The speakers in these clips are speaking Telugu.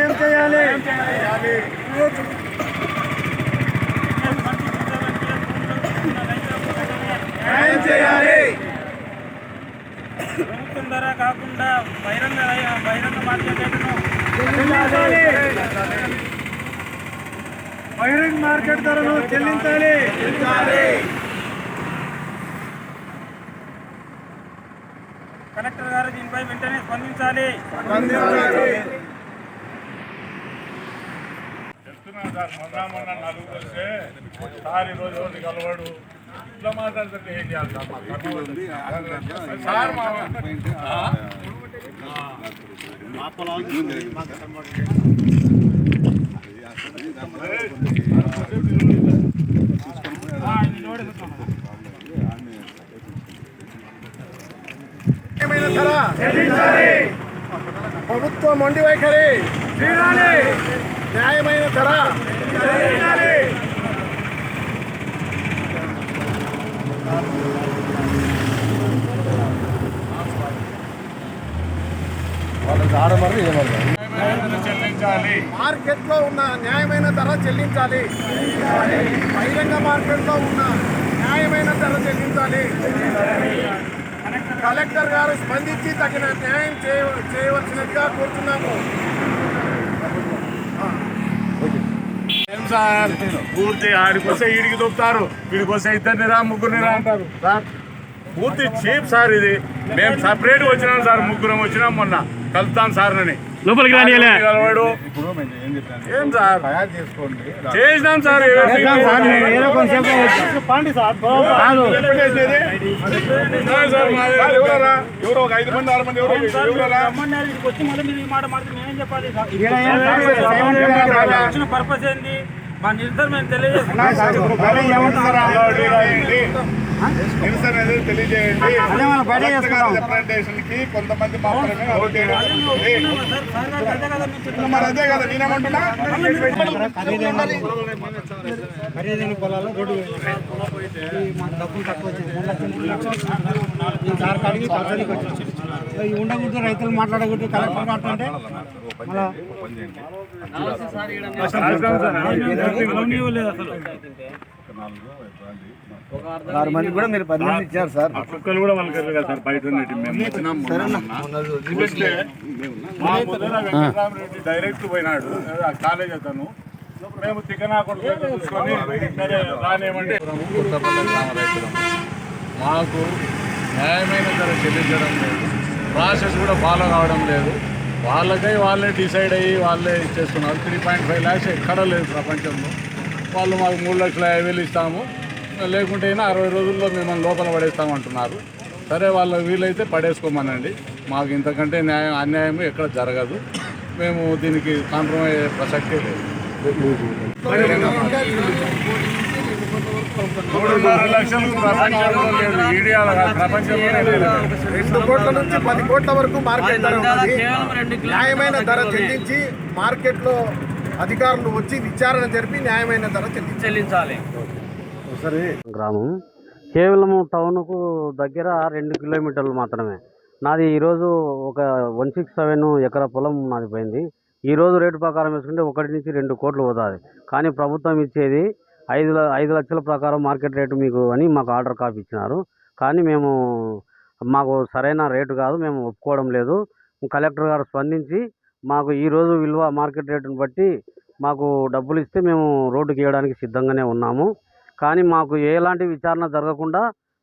న్యాయం చేయాలి. న్యాయం చేయాలి. ప్రభుత్వం ధర కాకుండా బహిరంగ మార్కెట్ బహిరంగ మార్కెట్ ధరను చెల్లించాలి. కలెక్టర్ గారు దీనిపై వెంటనే స్పందించాలి. చెప్తున్నాను సార్, మొన్న నలుగురు వస్తే సార్ ఈరోజు ఎవరిని కలవాడు ఇట్లా మాట్లాడుతుంటే ఏం చేయాలి సార్? ధర ప్రభుత్వం మొండి వైఖరి తీరాలి. న్యాయమైన ధర తీరాలి. చెల్లించాలి. మార్కెట్లో ఉన్న న్యాయమైన ధర చెల్లించాలి. బహిరంగ మార్కెట్లో ఉన్న న్యాయమైన ధర చెల్లించాలి. కలెక్టర్ గారు స్పందించి తగిన న్యాయం చేయవలసినదిగా కోరుతున్నాము. ఏం సార్, పూర్తి ఆడికి వస్తే ఈడికి దొప్పుతారు, వీడికి వస్తే ఇద్దరిని రా ముగ్గురిని రా అంటారు సార్. పూర్తి చీప్ సార్ ఇది. మేము సపరేట్గా వచ్చినాం సార్, ముగ్గురం వచ్చినాం మొన్న కలుపుతాం సార్ అని లోపలికి కలవాడు. ఏం సార్ చేసినాం సార్, ఎవరో ఒక 5 మంది 6 మంది వచ్చి మళ్ళీ మీరు ఈ మాట మాట్లాడి మేమేం చెప్పాలి? వచ్చిన పర్పస్ ఏంది? మా నిర్ధారణ మేము తెలియజేస్తున్నాం. తెలియజేయండి. కొంతమంది మరి అదే కదా నేనేమంటున్నా. ఖరీదైన పొలాలు రోడ్డు డబ్బులు తక్కువ వచ్చింది. ఉండకూడదు, రైతులు మాట్లాడకూడదు, కలెక్టర్ మాట్లాడితే మంది కూడా మీరు పర్మిషన్ ఇచ్చారు సార్. కుక్కలు కూడా వాళ్ళకి కదా సార్ బయట డైరెక్ట్ పోయినాడు కాలేజ్ అతను. మేము తికనాకుండా చూసుకొని రానేమంటే మాకు న్యాయమైన ధర చెల్లించడం లేదు, ప్రాసెస్ కూడా ఫాలో కావడం లేదు. వాళ్ళకై వాళ్ళే డిసైడ్ అయ్యి వాళ్ళే ఇచ్చేస్తున్నారు. 3.5 lakhs ఎక్కడ లేదు ప్రపంచంలో. వాళ్ళు మాకు 3,50,000 ఇస్తాము, లేకుంటే అయినా 60 రోజుల్లో మిమ్మల్ని లోపల పడేస్తామంటున్నారు. సరే, వాళ్ళ వీలైతే పడేసుకోమనండి. మాకు ఇంతకంటే అన్యాయం ఎక్కడ జరగదు. మేము దీనికి కాంప్రమైజ్ అయ్యే ప్రసక్తే లేదు. 3.5 లక్షలు ప్రపంచంలో లేదు, ఇండియాలో కాదు, ప్రపంచంలో లేదు. 2 కోట్ల నుంచి 10 కోట్ల వరకు మార్కెట్ ధర ఉన్నది. న్యాయమైన ధర చెల్లించి మార్కెట్లో అధికారులు వచ్చి విచారణ జరిపి న్యాయమైన ధర చెల్లించాలి. గ్రామం కేవలం టౌన్కు దగ్గర 2 కిలోమీటర్లు మాత్రమే. నాది ఈరోజు ఒక 167 ఎకరా పొలం నాది పోయింది. ఈరోజు రేటు ప్రకారం వేసుకుంటే 1 నుంచి 2 కోట్లు అవుతుంది. కానీ ప్రభుత్వం ఇచ్చేది 5 లక్షల ప్రకారం మార్కెట్ రేటు మీకు అని మాకు ఆర్డర్ కాపీ ఇచ్చినారు. కానీ మాకు సరైన రేటు కాదు, మేము ఒప్పుకోవడం లేదు. కలెక్టర్ గారు స్పందించి మాకు ఈరోజు విలువ మార్కెట్ రేటును బట్టి మాకు డబ్బులు ఇస్తే మేము రోడ్డుకి వేయడానికి సిద్ధంగానే ఉన్నాము. కానీ మాకు ఎలాంటి విచారణ జరగకుండా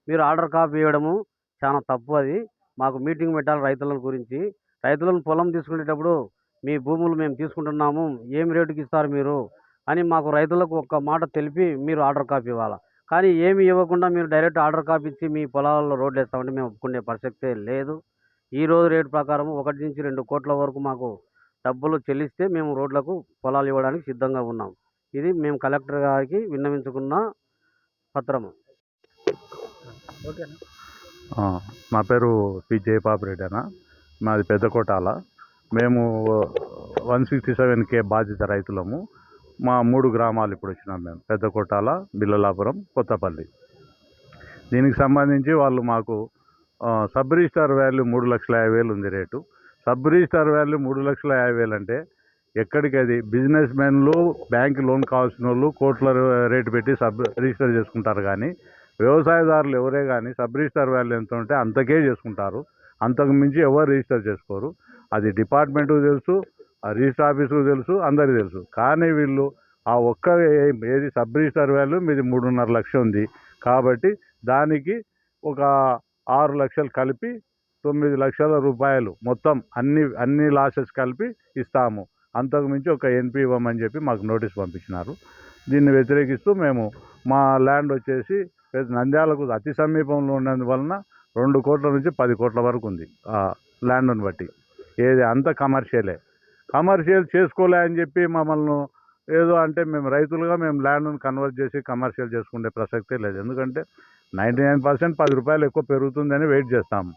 మీరు ఆర్డర్ కాపీ ఇవ్వడము చాలా తప్పు. అది మాకు మీటింగ్ పెట్టాలి రైతుల గురించి. రైతులను పొలం తీసుకునేటప్పుడు మీ భూములు మేము తీసుకుంటున్నాము, ఏం రేటుకి ఇస్తారు మీరు అని మాకు రైతులకు ఒక్క మాట తెలిపి మీరు ఆర్డర్ కాపీ ఇవ్వాలి. కానీ ఏమి ఇవ్వకుండా మీరు డైరెక్ట్ ఆర్డర్ కాపీ ఇచ్చి మీ పొలాల్లో రోడ్లు వేస్తామంటే మేము ఒప్పుకునే ప్రసక్తే లేదు. ఈరోజు రేటు ప్రకారం 1 నుంచి 2 కోట్ల వరకు మాకు డబ్బులు చెల్లిస్తే మేము రోడ్లకు పొలాలు ఇవ్వడానికి సిద్ధంగా ఉన్నాం. ఇది మేము కలెక్టర్ గారికి విన్నవించుకున్న పత్రము. నా పేరు పి జయపాపిరెడ్డి అన్న, మాది పెద్దకోటాల. మేము 167K బాధిత రైతులము. మా 3 గ్రామాలు ఇప్పుడు వచ్చినాం మేము: పెద్దకోటాల, బిల్లలాపురం, కొత్తపల్లి. దీనికి సంబంధించి వాళ్ళు మాకు సబ్ రిజిస్టార్ వాల్యూ 3,50,000 ఉంది రేటు. సబ్ రిజిస్టార్ వాల్యూ 3,50,000 అంటే ఎక్కడికి అది బిజినెస్ మెన్లు బ్యాంక్ లోన్ కావాల్సిన వాళ్ళు కోట్ల రేటు పెట్టి రిజిస్టర్ చేసుకుంటారు. కానీ వ్యవసాయదారులు ఎవరే కానీ సబ్ రిజిస్టర్ వాల్యూ ఎంత ఉంటే అంతకే చేసుకుంటారు. అంతకు మించి ఎవరు రిజిస్టర్ చేసుకోరు. అది డిపార్ట్మెంట్కు తెలుసు, ఆ రిజిస్టర్ ఆఫీసుకు తెలుసు, అందరికీ తెలుసు. కానీ వీళ్ళు ఆ ఒక్క ఏది సబ్ రిజిస్టర్ వాల్యూ మీది 3.5 లక్షలు ఉంది కాబట్టి దానికి ఒక 6 లక్షలు కలిపి 9 లక్షల రూపాయలు మొత్తం అన్ని లాసెస్ కలిపి ఇస్తాము. అంతకు మించి ఒక ఎన్పి ఇవ్వమని చెప్పి మాకు నోటీస్ పంపించినారు. దీన్ని వ్యతిరేకిస్తూ మేము మా ల్యాండ్ వచ్చేసి నంద్యాలకు అతి సమీపంలో ఉన్నందువలన 2 కోట్ల నుంచి 10 కోట్ల వరకు ఉంది ఆ ల్యాండ్ని బట్టి. ఏది అంత కమర్షియల్ చేసుకోలే అని చెప్పి మమ్మల్ని ఏదో అంటే మేము రైతులుగా మేము ల్యాండ్ను కన్వర్ట్ చేసి కమర్షియల్ చేసుకునే ప్రసక్తే లేదు. ఎందుకంటే 99% 10 రూపాయలు ఎక్కువ పెరుగుతుందని వెయిట్ చేస్తాము.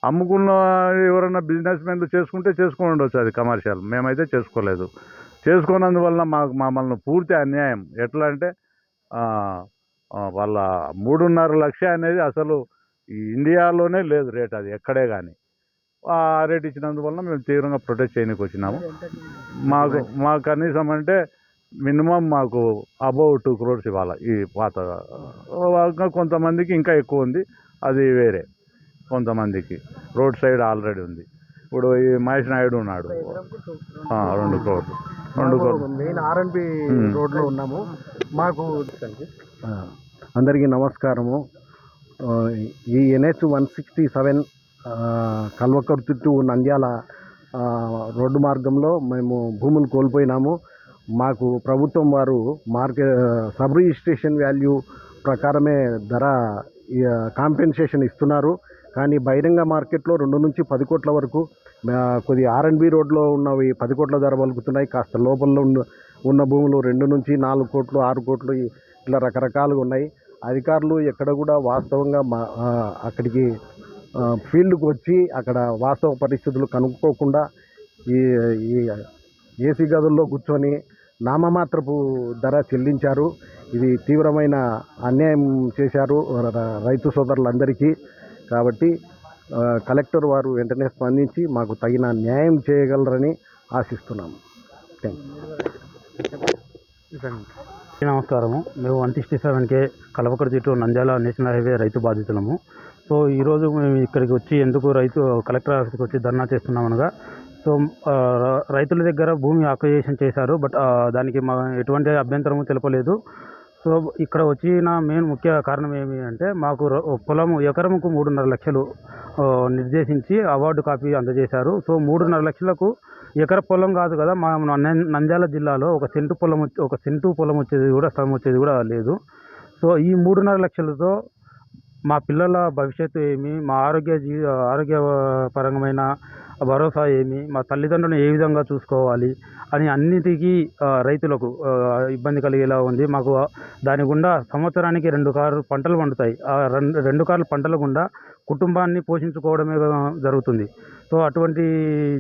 అమ్ముకున్న ఎవరైనా బిజినెస్ మెన్లు చేసుకుంటే చేసుకొని ఉండొచ్చు, అది కమర్షియల్. మేమైతే చేసుకోలేదు. చేసుకున్నందువలన మమ్మల్ని పూర్తి అన్యాయం. ఎట్లా అంటే వాళ్ళ 3.5 లక్ష అనేది అసలు ఈ ఇండియాలోనే లేదు రేట్, అది ఎక్కడే కానీ. ఆ రేట్ ఇచ్చినందువలన మేము తీవ్రంగా ప్రొటెస్ట్ చేయడానికి వచ్చినాము. మాకు కనీసం అంటే మినిమం మాకు అబౌవ్ 2 crores ఇవ్వాలి. ఈ పాత కొంతమందికి ఇంకా ఎక్కువ ఉంది, అది వేరే. కొంతమందికి రోడ్ సైడ్ ఆల్రెడీ ఉంది. ఇప్పుడు ఈ మహేష్ నాయుడు ఉన్నాడు, 2 crores. మెయిన్ ఆర్ఎన్బి రోడ్లో ఉన్నాము. మాకు అందరికీ నమస్కారము. ఈ NH 167 కల్వకర్తి టు నంద్యాల రోడ్డు మార్గంలో మేము భూములు కోల్పోయినాము. మాకు ప్రభుత్వం వారు సబ్ రిజిస్ట్రేషన్ వాల్యూ ప్రకారమే ధర కాంపెన్సేషన్ ఇస్తున్నారు. కానీ బహిరంగ మార్కెట్లో 2 నుంచి 10 కోట్ల వరకు, కొద్ది ఆర్ఎన్బి రోడ్లో ఉన్నవి 10 కోట్ల ధర పలుకుతున్నాయి. కాస్త లోపల ఉన్న భూములు 2 నుంచి 4 కోట్లు 6 కోట్లు ఇట్లా రకరకాలుగా ఉన్నాయి. అధికారులు ఎక్కడ కూడా వాస్తవంగా అక్కడికి ఫీల్డ్కి వచ్చి అక్కడ వాస్తవ పరిస్థితులు కనుక్కోకుండా ఈ ఏసీ గదుల్లో కూర్చొని నామమాత్రపు ధర చెల్లించారు. ఇది తీవ్రమైన అన్యాయం చేశారు రైతు సోదరులందరికీ. కాబట్టి కలెక్టర్ వారు వెంటనే స్పందించి మాకు తగిన న్యాయం చేయగలరని ఆశిస్తున్నాము. నమస్కారము. మేము 167K Kalwakurthy to Nandyal national highway రైతు బాధితులము. సో ఈరోజు మేము ఇక్కడికి వచ్చి ఎందుకు కలెక్టర్ ఆఫీస్కి వచ్చి ధర్నా చేస్తున్నామనగా, సో రైతుల దగ్గర భూమి అక్విజిషన్ చేశారు. బట్ దానికి మా ఎటువంటి అభ్యంతరము తెలపలేదు. సో ఇక్కడ వచ్చిన ముఖ్య కారణం ఏమి అంటే, మాకు పొలము ఎకరముకు 3.5 లక్షలు నిర్దేశించి అవార్డు కాపీ అందజేశారు. సో 3.5 లక్షలకు ఎకర పొలం కాదు కదా, మా నంద్యాల జిల్లాలో ఒక సెంటు పొలం వచ్చేది కూడా, స్థలం వచ్చేది కూడా లేదు. సో ఈ 3.5 లక్షలతో మా పిల్లల భవిష్యత్తు ఏమి, మా ఆరోగ్యపరమైన భరోసా ఏమి, మా తల్లిదండ్రులను ఏ విధంగా చూసుకోవాలి అని అన్నిటికీ రైతులకు ఇబ్బంది కలిగేలా ఉంది. మాకు దాని గుండా సంవత్సరానికి 2 కార్లు పంటలు పండుతాయి. ఆ 2 కార్లు పంటల గుండా కుటుంబాన్ని పోషించుకోవడమే జరుగుతుంది. సో అటువంటి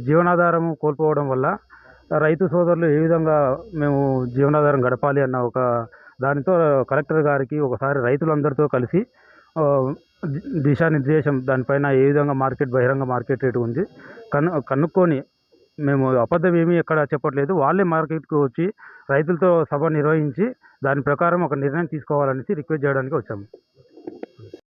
జీవనాధారం కోల్పోవడం వల్ల రైతు సోదరులు ఏ విధంగా మేము జీవనాధారం గడపాలి అన్న ఒక దానితో కలెక్టర్ గారికి ఒకసారి రైతులందరితో కలిసి దిశానిర్దేశం దానిపైన ఏ విధంగా బహిరంగ మార్కెట్ రేటు ఉంది కనుక్కొని, మేము అబద్ధం ఏమీ ఎక్కడ చెప్పట్లేదు, వాళ్ళే మార్కెట్కి వచ్చి రైతులతో సభ నిర్వహించి దాని ప్రకారం ఒక నిర్ణయం తీసుకోవాలనేసి రిక్వెస్ట్ చేయడానికి వచ్చాము.